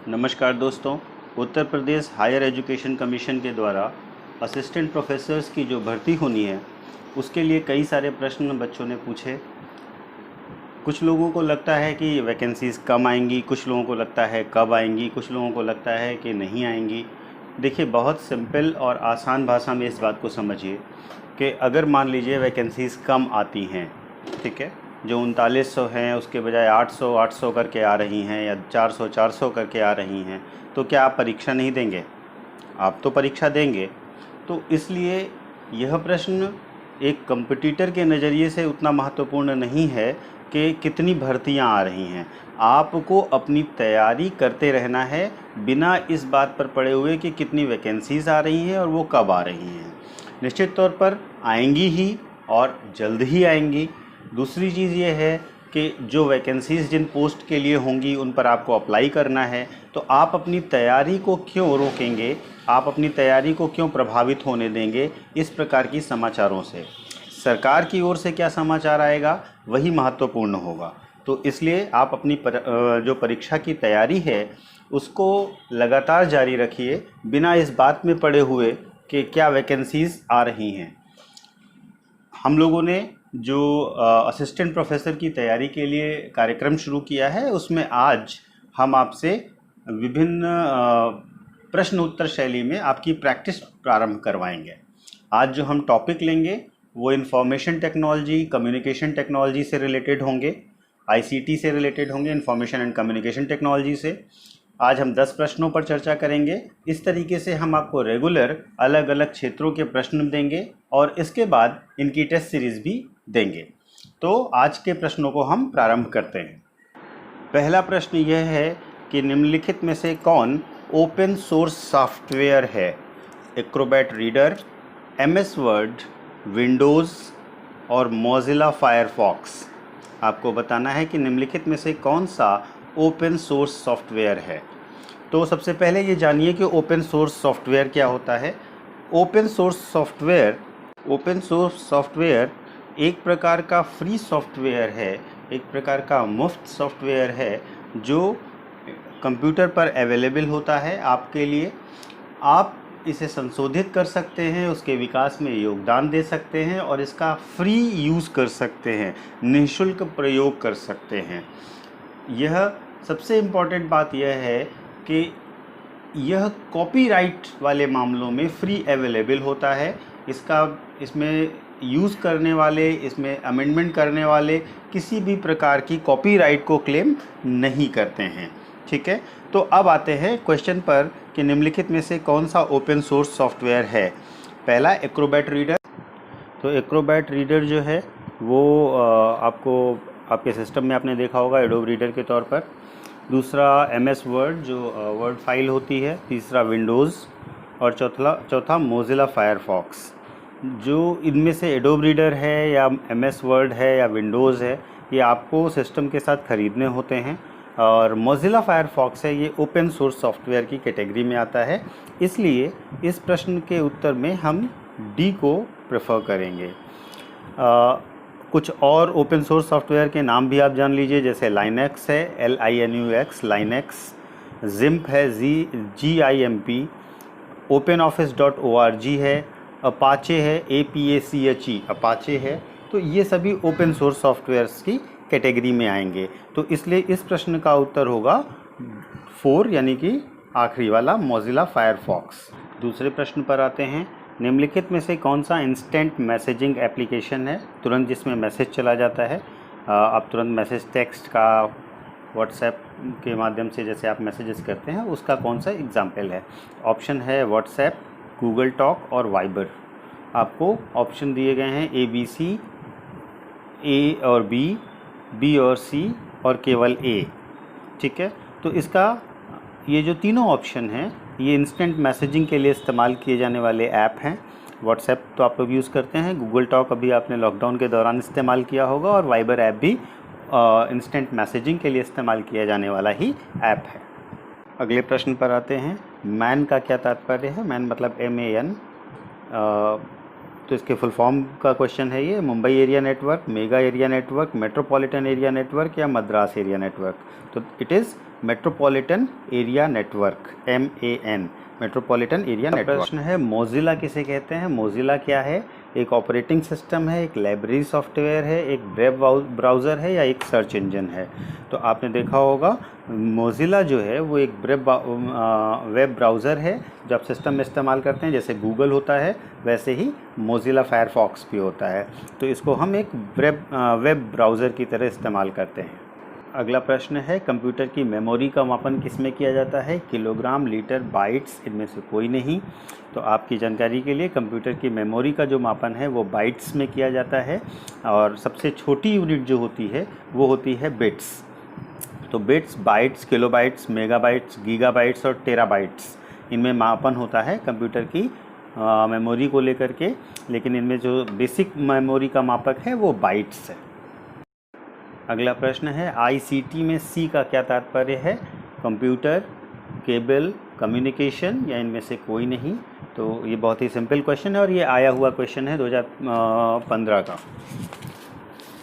नमस्कार दोस्तों। Uttar Pradesh higher education commission के द्वारा असिस्टेंट प्रोफेसर्स की जो भर्ती होनी है उसके लिए कई सारे प्रश्न बच्चों ने पूछे। कुछ लोगों को लगता है कि वैकेंसीज़ कम आएंगी, कुछ लोगों को लगता है कब आएंगी, कुछ लोगों को लगता है कि नहीं आएंगी। देखिए, बहुत सिंपल और आसान भाषा में इस बात को समझिए कि अगर मान लीजिए वैकेंसीज़ कम आती हैं, ठीक है, जो 3900 हैं उसके बजाय 800 करके आ रही हैं या 400 करके आ रही हैं, तो क्या आप परीक्षा नहीं देंगे? आप तो परीक्षा देंगे। तो इसलिए यह प्रश्न एक कंपटीटर के नज़रिए से उतना महत्वपूर्ण नहीं है कि कितनी भर्तियां आ रही हैं। आपको अपनी तैयारी करते रहना है, बिना इस बात पर पड़े हुए कि कितनी वैकेंसीज़ आ रही हैं और वो कब आ रही हैं। निश्चित तौर पर आएंगी ही और जल्द ही आएंगी। दूसरी चीज़ ये है कि जो वैकेंसीज़ जिन पोस्ट के लिए होंगी उन पर आपको अप्लाई करना है, तो आप अपनी तैयारी को क्यों रोकेंगे, आप अपनी तैयारी को क्यों प्रभावित होने देंगे इस प्रकार की समाचारों से? सरकार की ओर से क्या समाचार आएगा वही महत्वपूर्ण होगा। तो इसलिए आप अपनी जो परीक्षा की तैयारी है उसको लगातार जारी रखिए, बिना इस बात में पड़े हुए कि क्या वैकेंसीज़ आ रही हैं। हम लोगों ने जो असिस्टेंट प्रोफेसर की तैयारी के लिए कार्यक्रम शुरू किया है उसमें आज हम आपसे विभिन्न प्रश्न उत्तर शैली में आपकी प्रैक्टिस प्रारंभ करवाएंगे। आज जो हम टॉपिक लेंगे वो इंफॉर्मेशन टेक्नोलॉजी, कम्युनिकेशन टेक्नोलॉजी से रिलेटेड होंगे, आईसीटी से रिलेटेड होंगे, इंफॉर्मेशन एंड कम्युनिकेशन टेक्नोलॉजी से। आज हम 10 प्रश्नों पर चर्चा करेंगे। इस तरीके से हम आपको रेगुलर अलग अलग क्षेत्रों के प्रश्न देंगे और इसके बाद इनकी टेस्ट सीरीज़ भी देंगे। तो आज के प्रश्नों को हम प्रारंभ करते हैं। पहला प्रश्न यह है कि निम्नलिखित में से कौन ओपन सोर्स सॉफ्टवेयर है? Acrobat reader, MS word, Windows और मोज़िला फायरफॉक्स। आपको बताना है कि निम्नलिखित में से कौन सा ओपन सोर्स सॉफ्टवेयर है। तो सबसे पहले ये जानिए कि ओपन सोर्स सॉफ्टवेयर क्या होता है। ओपन सोर्स सॉफ्टवेयर एक प्रकार का फ्री सॉफ्टवेयर है, एक प्रकार का मुफ्त सॉफ्टवेयर है जो कंप्यूटर पर अवेलेबल होता है आपके लिए। आप इसे संशोधित कर सकते हैं, उसके विकास में योगदान दे सकते हैं और इसका फ्री यूज़ कर सकते हैं, निःशुल्क प्रयोग कर सकते हैं। यह सबसे इम्पॉर्टेंट बात यह है कि यह कॉपीराइट वाले मामलों में फ्री अवेलेबल होता है। इसमें यूज़ करने वाले, इसमें अमेंडमेंट करने वाले किसी भी प्रकार की कॉपीराइट को क्लेम नहीं करते हैं। ठीक है, तो अब आते हैं क्वेश्चन पर कि निम्नलिखित में से कौन सा ओपन सोर्स सॉफ्टवेयर है। पहला एक्रोबैट रीडर। तो एक्रोबैट रीडर जो है वो आपको आपके सिस्टम में आपने देखा होगा एडोब रीडर के तौर पर। दूसरा एमएस वर्ड जो वर्ड फाइल होती है। तीसरा विंडोज़ और चौथा मोज़िला फायरफॉक्स। जो इनमें से एडोब रीडर है या एमएस वर्ड है या विंडोज़ है, ये आपको सिस्टम के साथ ख़रीदने होते हैं। और मोज़िला फायरफॉक्स है, ये ओपन सोर्स सॉफ्टवेयर की कैटेगरी में आता है। इसलिए इस प्रश्न के उत्तर में हम डी को प्रेफर करेंगे। कुछ और ओपन सोर्स सॉफ्टवेयर के नाम भी आप जान लीजिए, जैसे लाइनक्स है, LINUX लाइनक्स, जिम्प है, GIMP, OpenOffice.org है, अपाचे है, APACHE अपाचे है। तो ये सभी ओपन सोर्स सॉफ्टवेयर्स की कैटेगरी में आएंगे। तो इसलिए इस प्रश्न का उत्तर होगा 4, यानी कि आखिरी वाला, मोज़िला फायरफॉक्स। दूसरे प्रश्न पर आते हैं। निम्नलिखित में से कौन सा इंस्टेंट मैसेजिंग एप्लीकेशन है, तुरंत जिसमें मैसेज चला जाता है? आप तुरंत मैसेज टेक्स्ट का व्हाट्सएप के माध्यम से जैसे आप मैसेजेस करते हैं, उसका कौन सा एग्जाम्पल है? ऑप्शन है व्हाट्सएप, गूगल टॉक और वाइबर। आपको ऑप्शन दिए गए हैं ABC, A और B और C और केवल A। ठीक है, तो इसका ये जो तीनों ऑप्शन हैं ये इंस्टेंट मैसेजिंग के लिए इस्तेमाल किए जाने वाले ऐप हैं। व्हाट्सएप तो आप लोग यूज़ करते हैं, गूगल टॉक अभी आपने लॉकडाउन के दौरान इस्तेमाल किया होगा और वाइबर ऐप भी इंस्टेंट मैसेजिंग के लिए इस्तेमाल किया जाने वाला ही ऐप है। अगले प्रश्न पर आते हैं। मैन का क्या तात्पर्य है? मैन मतलब MAN। तो इसके फुल फॉर्म का क्वेश्चन है ये, Mumbai area network, mega area network, metropolitan area network या मद्रास एरिया नेटवर्क। तो it is metropolitan area network, MAN, metropolitan area network. प्रश्न है मोजिला किसे कहते हैं। मोजिला क्या है? एक ऑपरेटिंग सिस्टम है, एक लाइब्रेरी सॉफ्टवेयर है, एक वेब ब्राउज़र है या एक सर्च इंजन है। तो आपने देखा होगा मोजिला जो है वो एक वेब ब्राउज़र है जो आप सिस्टम में इस्तेमाल करते हैं, जैसे गूगल होता है वैसे ही मोजिला फायरफॉक्स भी होता है। तो इसको हम एक वेब ब्राउज़र की तरह इस्तेमाल करते हैं। अगला प्रश्न है कंप्यूटर की मेमोरी का मापन किस में किया जाता है? किलोग्राम, लीटर, बाइट्स, इनमें से कोई नहीं। तो आपकी जानकारी के लिए कंप्यूटर की मेमोरी का जो मापन है वो बाइट्स में किया जाता है और सबसे छोटी यूनिट जो होती है वो होती है बिट्स। तो bits, bytes, kilobytes, megabytes, gigabytes और टेराबाइट्स, इनमें मापन होता है कंप्यूटर की मेमोरी को लेकर के, लेकिन इनमें जो बेसिक मेमोरी का मापक है वो बाइट्स है। अगला प्रश्न है ICT में C का क्या तात्पर्य है? कंप्यूटर, केबल, कम्युनिकेशन या इनमें से कोई नहीं। तो ये बहुत ही सिंपल क्वेश्चन है और ये आया हुआ क्वेश्चन है 2015 का।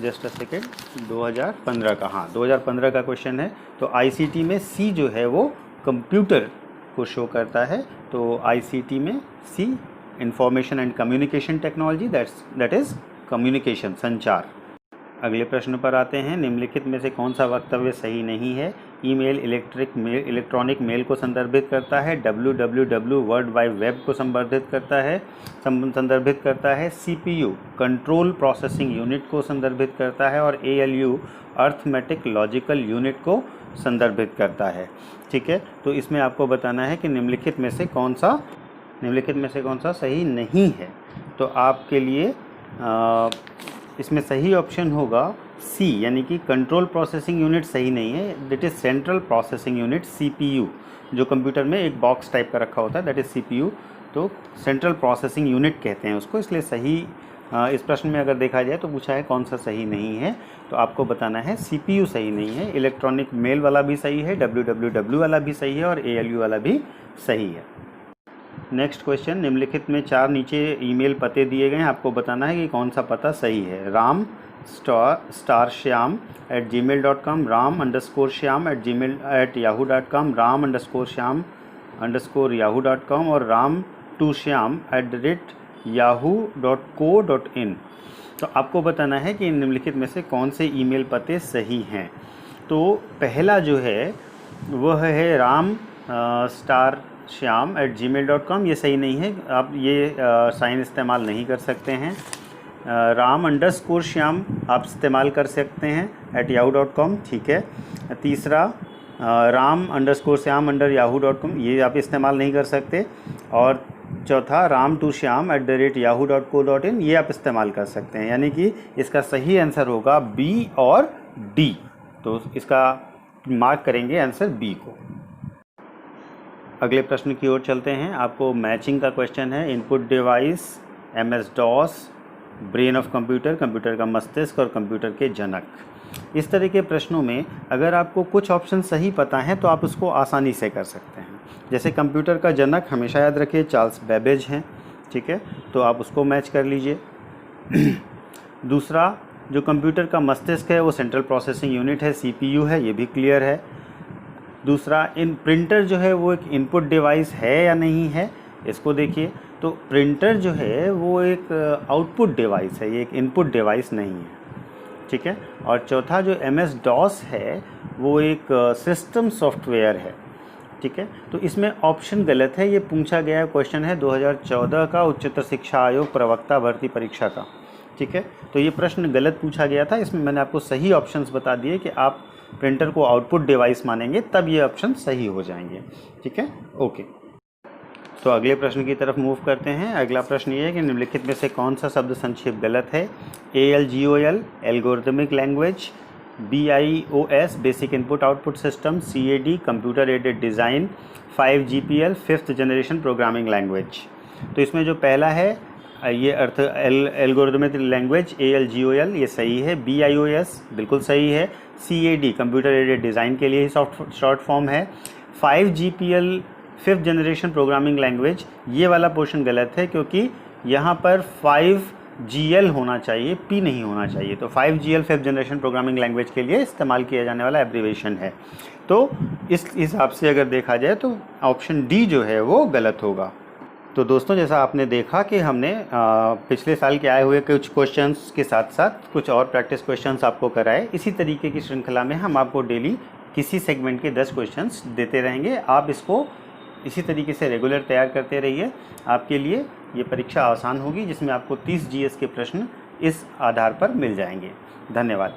जस्ट अ सेकेंड, 2015 का, हाँ 2015 का क्वेश्चन है। तो ICT में C जो है वो कंप्यूटर को शो करता है। तो ICT में C information and communication technology, that is communication, संचार। अगले प्रश्न पर आते हैं, निम्नलिखित में से कौन सा वक्तव्य सही नहीं है? ईमेल इलेक्ट्रॉनिक मेल को संदर्भित करता है, www वर्ल्ड वाइड वेब को संदर्भित करता है, CPU कंट्रोल प्रोसेसिंग यूनिट को संदर्भित करता है और ALU अर्थमेटिक लॉजिकल यूनिट को संदर्भित करता है। ठीक है, तो इसमें आपको बताना है कि निम्नलिखित में से कौन सा सही नहीं है। तो आपके लिए इसमें सही ऑप्शन होगा C, यानी कि कंट्रोल प्रोसेसिंग यूनिट सही नहीं है। That is central processing unit, CPU, जो कंप्यूटर में एक बॉक्स टाइप का रखा होता है, दैट इज़ CPU। तो सेंट्रल प्रोसेसिंग यूनिट कहते हैं उसको, इसलिए सही इस प्रश्न में अगर देखा जाए तो पूछा है कौन सा सही नहीं है, तो आपको बताना है CPU सही नहीं है। इलेक्ट्रॉनिक मेल वाला भी सही है, www वाला भी सही है और ALU वाला भी सही है। नेक्स्ट क्वेश्चन, निम्नलिखित में 4 नीचे ईमेल पते दिए गए हैं, आपको बताना है कि कौन सा पता सही है। ram_shyam@gmail.com, ram_shyam@yahoo.com, ram_shyam_yahoo.com और ram2shyam@yahoo.co.in। तो आपको बताना है कि निम्नलिखित में से कौन से ईमेल पते सही हैं। तो पहला जो है वह है ram_shyam@gmail.com, ये सही नहीं है, आप ये साइन इस्तेमाल नहीं कर सकते हैं। ram_shyam आप इस्तेमाल कर सकते हैं @yahoo.com, ठीक है। तीसरा ram_shyam_yahoo.com, ये आप इस्तेमाल नहीं कर सकते। और चौथा ram2shyam@yahoo.co.in, ये आप इस्तेमाल कर सकते हैं। यानी कि इसका सही आंसर होगा B और D। तो इसका मार्क करेंगे आंसर B को। अगले प्रश्न की ओर चलते हैं। आपको मैचिंग का क्वेश्चन है। Input device, MS-DOS, brain of computer, computer का मस्तिष्क और कंप्यूटर के जनक। इस तरह के प्रश्नों में अगर आपको कुछ ऑप्शन सही पता है तो आप उसको आसानी से कर सकते हैं। जैसे कंप्यूटर का जनक हमेशा याद रखिए चार्ल्स बेबेज हैं, ठीक है, तो आप उसको मैच कर लीजिए। दूसरा, जो कंप्यूटर का मस्तिष्क है वो सेंट्रल प्रोसेसिंग यूनिट है, CPU है, ये भी क्लियर है। दूसरा, प्रिंटर जो है वो एक इनपुट डिवाइस है या नहीं है, इसको देखिए। तो प्रिंटर जो है वो एक आउटपुट डिवाइस है, ये एक इनपुट डिवाइस नहीं है, ठीक है। और चौथा, जो MS-DOS है वो एक सिस्टम सॉफ्टवेयर है, ठीक है। तो इसमें ऑप्शन गलत है, ये पूछा गया क्वेश्चन है 2014 का उच्चतर शिक्षा आयोग प्रवक्ता भर्ती परीक्षा का, ठीक है। तो ये प्रश्न गलत पूछा गया था, इसमें मैंने आपको सही ऑप्शंस बता दिए कि आप प्रिंटर को आउटपुट डिवाइस मानेंगे तब ये ऑप्शन सही हो जाएंगे, ठीक है, ओके। तो अगले प्रश्न की तरफ मूव करते हैं। अगला प्रश्न ये है कि निम्नलिखित में से कौन सा शब्द संक्षेप गलत है? ALGOL algorithmic language, BIOS basic input output system, CAD computer aided design, 5GPL fifth generation programming language. तो इसमें जो पहला है ये एल्गोरिथमिक लैंग्वेज ALGOL, ये सही है। BIOS बिल्कुल सही है। CAD कंप्यूटर एडेड डिज़ाइन के लिए ही शॉर्ट फॉर्म है। 5GPL fifth generation programming language, ये वाला पोर्शन गलत है क्योंकि यहाँ पर 5GL होना चाहिए, P नहीं होना चाहिए। तो 5GL 5th generation programming language के लिए इस्तेमाल किया जाने वाला एब्रीवेशन है। तो इस हिसाब से अगर देखा जाए तो ऑप्शन डी जो है वो गलत होगा। तो दोस्तों, जैसा आपने देखा कि हमने पिछले साल के आए हुए कुछ क्वेश्चंस के साथ साथ कुछ और प्रैक्टिस क्वेश्चंस आपको कराए। इसी तरीके की श्रृंखला में हम आपको डेली किसी सेगमेंट के 10 क्वेश्चंस देते रहेंगे। आप इसको इसी तरीके से रेगुलर तैयार करते रहिए। आपके लिए ये परीक्षा आसान होगी, जिसमें आपको 30 GS के प्रश्न इस आधार पर मिल जाएंगे। धन्यवाद।